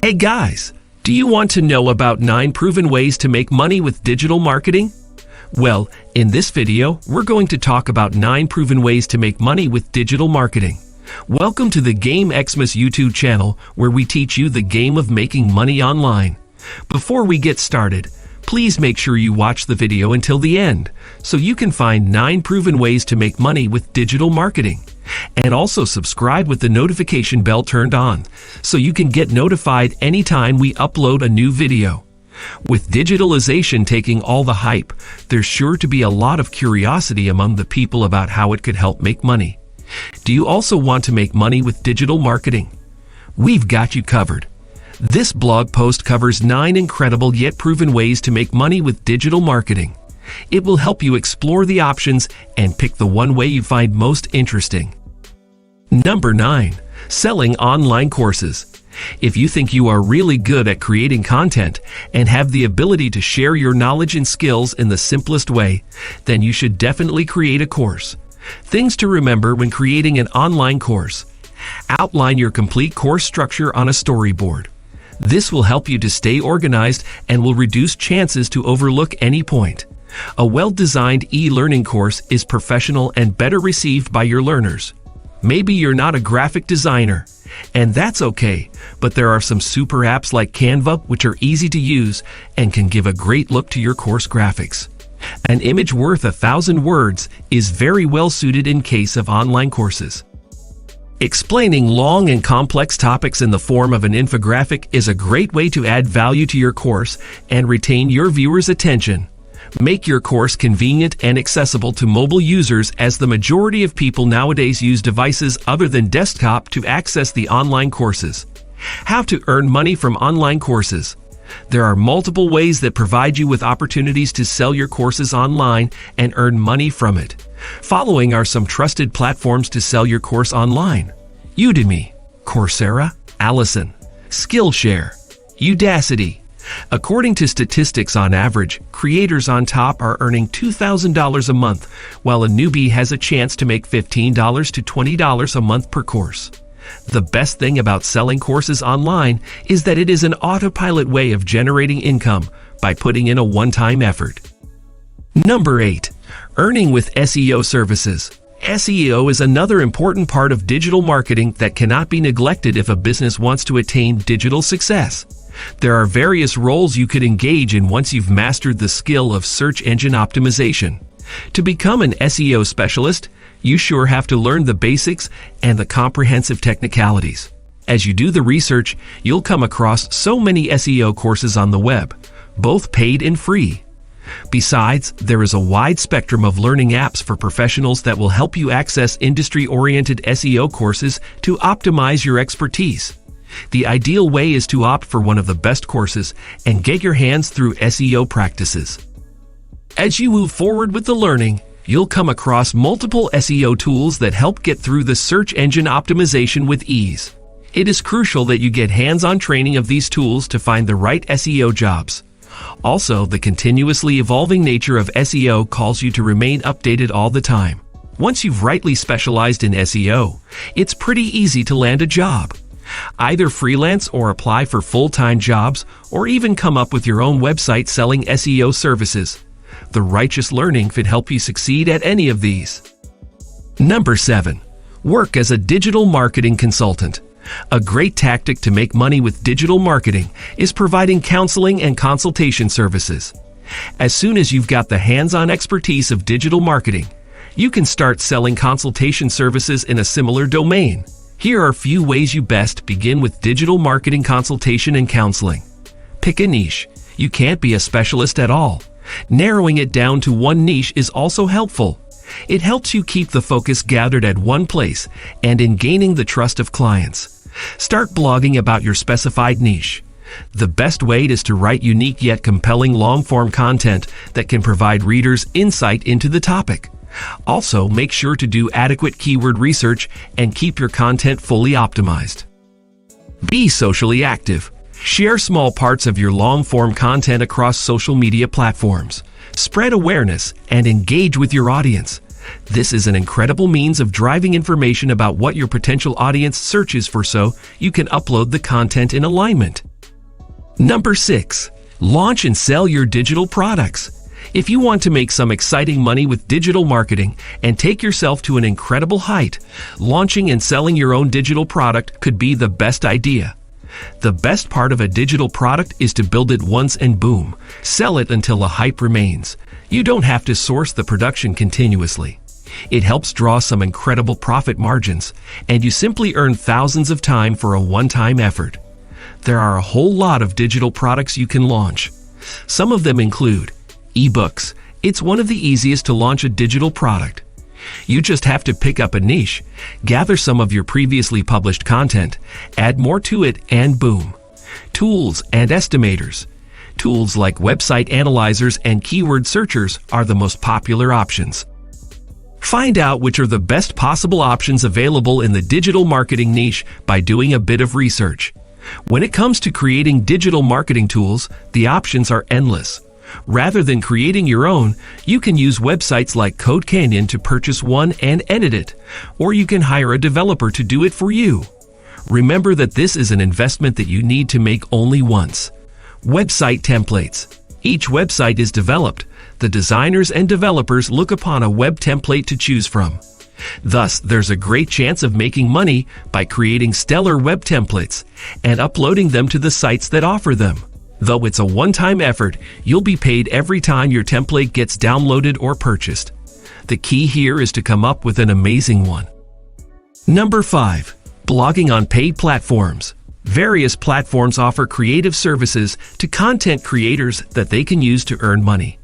Hey guys, do you want to know about 9 proven ways to make money with digital marketing? Well, in this video, we're going to talk about 9 proven ways to make money with digital marketing. Welcome to the Game Xmas YouTube channel, where we teach you the game of making money online. Before we get started, please make sure you watch the video until the end, so you can find 9 proven ways to make money with digital marketing. And also subscribe with the notification bell turned on, so you can get notified anytime we upload a new video. With digitalization taking all the hype, there's sure to be a lot of curiosity among the people about how it could help make money. Do you also want to make money with digital marketing? We've got you covered. This blog post covers 9 incredible yet proven ways to make money with digital marketing. It will help you explore the options and pick the one way you find most interesting. Number 9. Selling online courses. If you think you are really good at creating content and have the ability to share your knowledge and skills in the simplest way, then you should definitely create a course. Things to remember when creating an online course. Outline your complete course structure on a storyboard. This will help you to stay organized and will reduce chances to overlook any point. A well-designed e-learning course is professional and better received by your learners. Maybe you're not a graphic designer, and that's okay, but there are some super apps like Canva which are easy to use and can give a great look to your course graphics. An image worth 1,000 words is very well suited in case of online courses. Explaining long and complex topics in the form of an infographic is a great way to add value to your course and retain your viewers' attention. Make your course convenient and accessible to mobile users, as the majority of people nowadays use devices other than desktop to access the online courses. How to earn money from online courses. There are multiple ways that provide you with opportunities to sell your courses online and earn money from it. Following are some trusted platforms to sell your course online: Udemy, Coursera, Allison, Skillshare, Udacity. According to statistics, on average, creators on top are earning $2,000 a month, while a newbie has a chance to make $15 to $20 a month per course. The best thing about selling courses online is that it is an autopilot way of generating income by putting in a one-time effort. Number 8. Earning with SEO services. SEO is another important part of digital marketing that cannot be neglected if a business wants to attain digital success. There are various roles you could engage in once you've mastered the skill of search engine optimization. To become an SEO specialist, you sure have to learn the basics and the comprehensive technicalities. As you do the research, you'll come across so many SEO courses on the web, both paid and free. Besides, there is a wide spectrum of learning apps for professionals that will help you access industry-oriented SEO courses to optimize your expertise. The ideal way is to opt for one of the best courses and get your hands through SEO practices. As you move forward with the learning, you'll come across multiple SEO tools that help get through the search engine optimization with ease. It is crucial that you get hands-on training of these tools to find the right SEO jobs. Also, the continuously evolving nature of SEO calls you to remain updated all the time. Once you've rightly specialized in SEO, it's pretty easy to land a job. Either freelance or apply for full-time jobs, or even come up with your own website selling SEO services. The righteous learning could help you succeed at any of these. Number 7. Work as a digital marketing consultant. A great tactic to make money with digital marketing is providing counseling and consultation services. As soon as you've got the hands-on expertise of digital marketing, you can start selling consultation services in a similar domain. Here are a few ways you best begin with digital marketing consultation and counseling. Pick a niche. You can't be a specialist at all. Narrowing it down to one niche is also helpful. It helps you keep the focus gathered at one place and in gaining the trust of clients. Start blogging about your specified niche. The best way is to write unique yet compelling long-form content that can provide readers insight into the topic. Also, make sure to do adequate keyword research and keep your content fully optimized. Be socially active. Share small parts of your long-form content across social media platforms. Spread awareness and engage with your audience. This is an incredible means of driving information about what your potential audience searches for, so you can upload the content in alignment. Number 6. Launch and sell your digital products. If you want to make some exciting money with digital marketing and take yourself to an incredible height, launching and selling your own digital product could be the best idea. The best part of a digital product is to build it once and boom, sell it until the hype remains. You don't have to source the production continuously. It helps draw some incredible profit margins, and you simply earn thousands of time for a one-time effort. There are a whole lot of digital products you can launch. Some of them include ebooks. It's one of the easiest to launch a digital product. You just have to pick up a niche, gather some of your previously published content, add more to it, and boom. Tools and estimators. Tools like website analyzers and keyword searchers are the most popular options. Find out which are the best possible options available in the digital marketing niche by doing a bit of research. When it comes to creating digital marketing tools, the options are endless. Rather than creating your own, you can use websites like Code Canyon to purchase one and edit it, or you can hire a developer to do it for you. Remember that this is an investment that you need to make only once. Website templates. Each website is developed. The designers and developers look upon a web template to choose from. Thus, there's a great chance of making money by creating stellar web templates and uploading them to the sites that offer them. Though it's a one-time effort, you'll be paid every time your template gets downloaded or purchased. The key here is to come up with an amazing one. Number 5. Blogging on paid platforms. Various platforms offer creative services to content creators that they can use to earn money.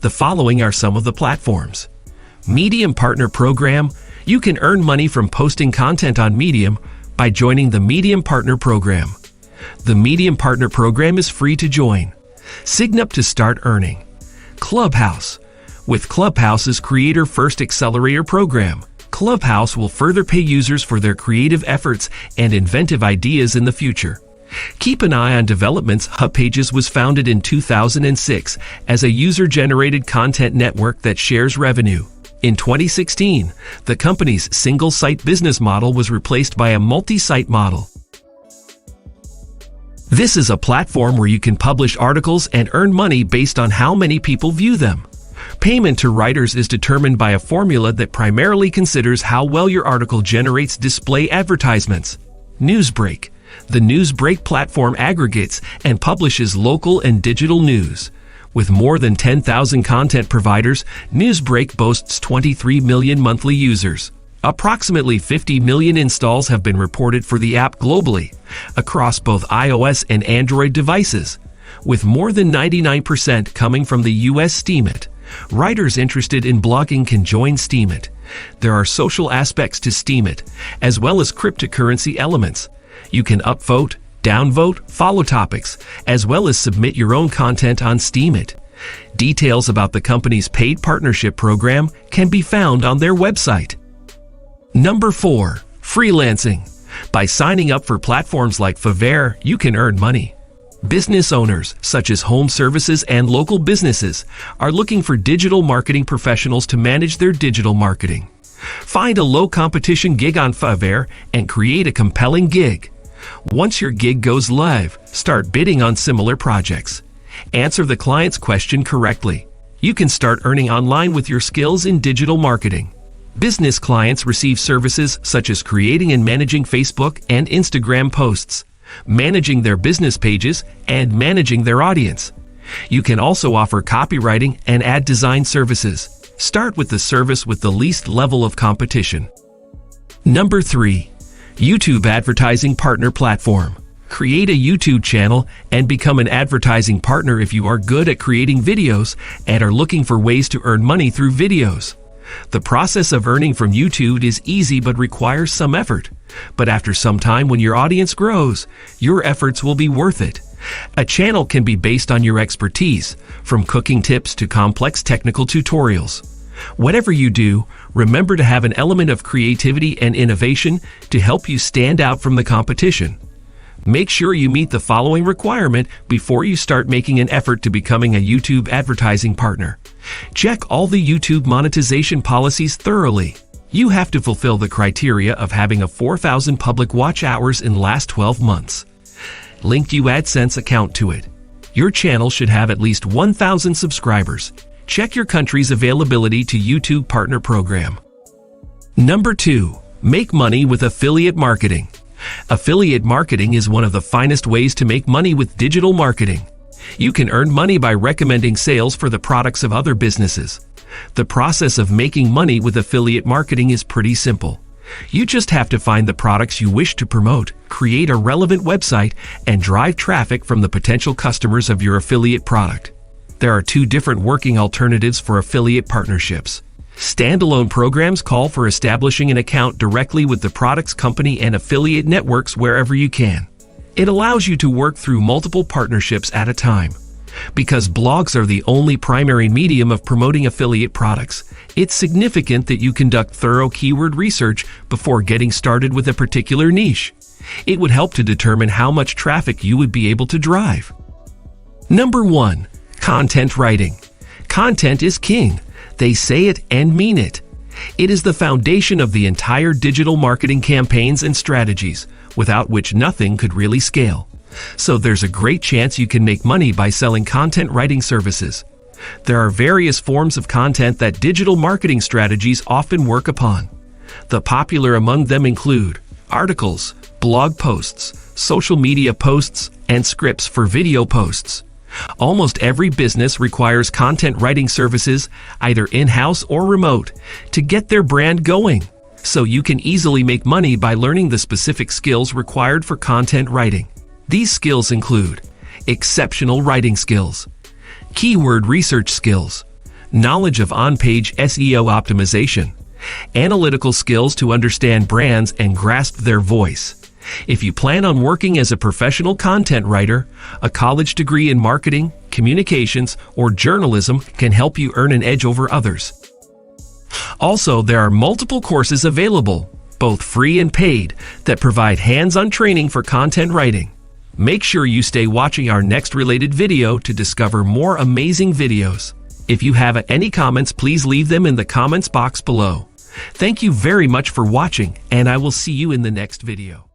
The following are some of the platforms. Medium Partner Program. You can earn money from posting content on Medium by joining the Medium Partner Program. The Medium Partner Program is free to join. Sign up to start earning. Clubhouse. With Clubhouse's Creator First Accelerator Program, Clubhouse will further pay users for their creative efforts and inventive ideas in the future. Keep an eye on developments. HubPages was founded in 2006 as a user-generated content network that shares revenue. In 2016, the company's single-site business model was replaced by a multi-site model. This is a platform where you can publish articles and earn money based on how many people view them. Payment to writers is determined by a formula that primarily considers how well your article generates display advertisements. Newsbreak. The Newsbreak platform aggregates and publishes local and digital news. With more than 10,000 content providers, Newsbreak boasts 23 million monthly users. Approximately 50 million installs have been reported for the app globally, across both iOS and Android devices, with more than 99% coming from the US Steemit. Writers interested in blogging can join Steemit. There are social aspects to Steemit, as well as cryptocurrency elements. You can upvote, downvote, follow topics, as well as submit your own content on Steemit. Details about the company's paid partnership program can be found on their website. Number 4. Freelancing. By signing up for platforms like Fiverr, you can earn money. Business owners, such as home services and local businesses, are looking for digital marketing professionals to manage their digital marketing. Find a low-competition gig on Fiverr and create a compelling gig. Once your gig goes live, start bidding on similar projects. Answer the client's question correctly. You can start earning online with your skills in digital marketing. Business clients receive services such as creating and managing Facebook and Instagram posts, managing their business pages, and managing their audience. You can also offer copywriting and ad design services. Start with the service with the least level of competition. Number 3. YouTube Advertising Partner Platform. Create a YouTube channel and become an advertising partner if you are good at creating videos and are looking for ways to earn money through videos. The process of earning from YouTube is easy but requires some effort. But after some time, when your audience grows, your efforts will be worth it. A channel can be based on your expertise, from cooking tips to complex technical tutorials. Whatever you do, remember to have an element of creativity and innovation to help you stand out from the competition. Make sure you meet the following requirement before you start making an effort to becoming a YouTube advertising partner. Check all the YouTube monetization policies thoroughly. You have to fulfill the criteria of having a 4,000 public watch hours in last 12 months. linked your AdSense account to it. Your channel should have at least 1,000 subscribers. Check your country's availability to YouTube Partner Program. Number 2. Make money with affiliate marketing. Affiliate marketing is one of the finest ways to make money with digital marketing. You can earn money by recommending sales for the products of other businesses. The process of making money with affiliate marketing is pretty simple. You just have to find the products you wish to promote, create a relevant website, and drive traffic from the potential customers of your affiliate product. There are 2 different working alternatives for affiliate partnerships. Standalone programs call for establishing an account directly with the product's company and affiliate networks wherever you can. It allows you to work through multiple partnerships at a time. Because blogs are the only primary medium of promoting affiliate products, it's significant that you conduct thorough keyword research before getting started with a particular niche. It would help to determine how much traffic you would be able to drive. Number 1. Content writing. Content is king. They say it and mean it. It is the foundation of the entire digital marketing campaigns and strategies, without which nothing could really scale. So there's a great chance you can make money by selling content writing services. There are various forms of content that digital marketing strategies often work upon. The popular among them include articles, blog posts, social media posts, and scripts for video posts. Almost every business requires content writing services, either in-house or remote, to get their brand going. So you can easily make money by learning the specific skills required for content writing. These skills include exceptional writing skills, keyword research skills, knowledge of on-page SEO optimization, analytical skills to understand brands and grasp their voice. If you plan on working as a professional content writer, a college degree in marketing, communications, or journalism can help you earn an edge over others. Also, there are multiple courses available, both free and paid, that provide hands-on training for content writing. Make sure you stay watching our next related video to discover more amazing videos. If you have any comments, please leave them in the comments box below. Thank you very much for watching, and I will see you in the next video.